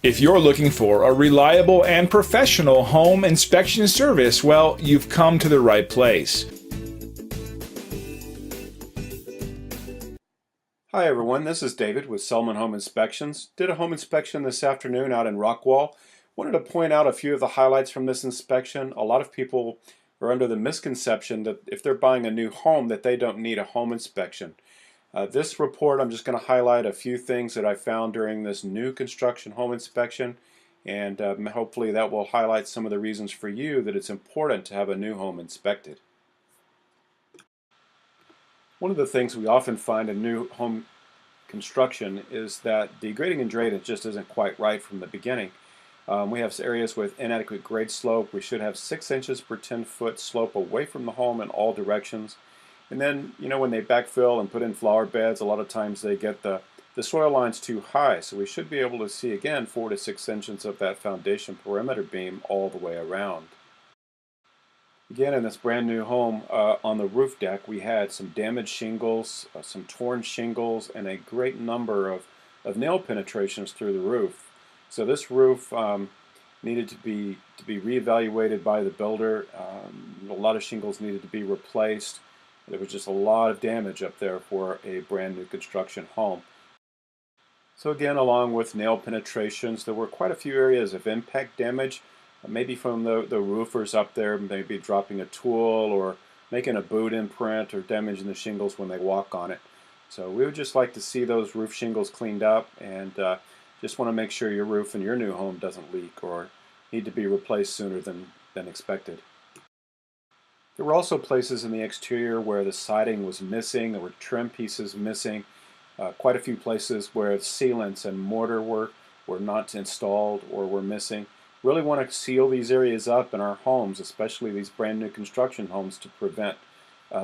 If you're looking for a reliable and professional home inspection service, well, you've come to the right place. Hi everyone, this is David with Selman Home Inspections. Did a home inspection this afternoon out in Rockwall. Wanted to point out a few of the highlights from this inspection. A lot of people are under the misconception that if they're buying a new home that they don't need a home inspection. This report, I'm just going to highlight a few things that I found during this new construction home inspection, and hopefully that will highlight some of the reasons for you that it's important to have a new home inspected. One of the things we often find in new home construction is that the grading and drainage just isn't quite right from the beginning. We have areas with inadequate grade slope. We should have 6 inches per 10-foot slope away from the home in all directions. And then, when they backfill and put in flower beds, a lot of times they get the soil lines too high. So we should be able to see, again, 4 to 6 inches of that foundation perimeter beam all the way around. Again, in this brand new home, on the roof deck, we had some damaged shingles, some torn shingles, and a great number of nail penetrations through the roof. So this roof needed to be reevaluated by the builder. A lot of shingles needed to be replaced. There was just a lot of damage up there for a brand new construction home. So again, along with nail penetrations, there were quite a few areas of impact damage, maybe from the roofers up there, maybe dropping a tool or making a boot imprint or damaging the shingles when they walk on it. So we would just like to see those roof shingles cleaned up, and just want to make sure your roof in your new home doesn't leak or need to be replaced sooner than expected. There were also places in the exterior where the siding was missing. There were trim pieces missing. Quite a few places where sealants and mortar were not installed or were missing. Really want to seal these areas up in our homes, especially these brand new construction homes, to prevent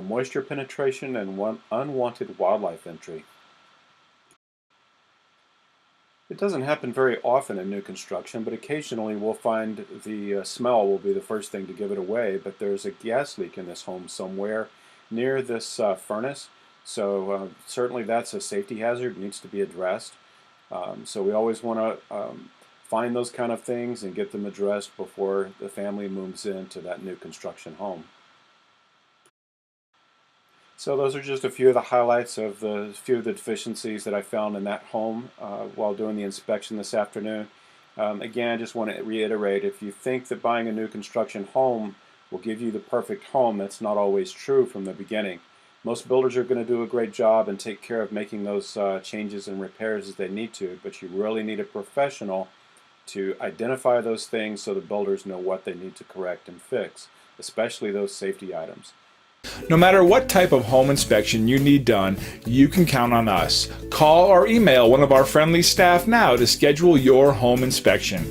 moisture penetration and unwanted wildlife entry. It doesn't happen very often in new construction, but occasionally we'll find the smell will be the first thing to give it away. But there's a gas leak in this home somewhere near this furnace, so certainly that's a safety hazard, needs to be addressed. So we always want to find those kind of things and get them addressed before the family moves into that new construction home. So those are just a few of the highlights of the few of the deficiencies that I found in that home while doing the inspection this afternoon. Again, I just want to reiterate, if you think that buying a new construction home will give you the perfect home, that's not always true from the beginning. Most builders are going to do a great job and take care of making those changes and repairs as they need to, but you really need a professional to identify those things so the builders know what they need to correct and fix, especially those safety items. No matter what type of home inspection you need done, you can count on us. Call or email one of our friendly staff now to schedule your home inspection.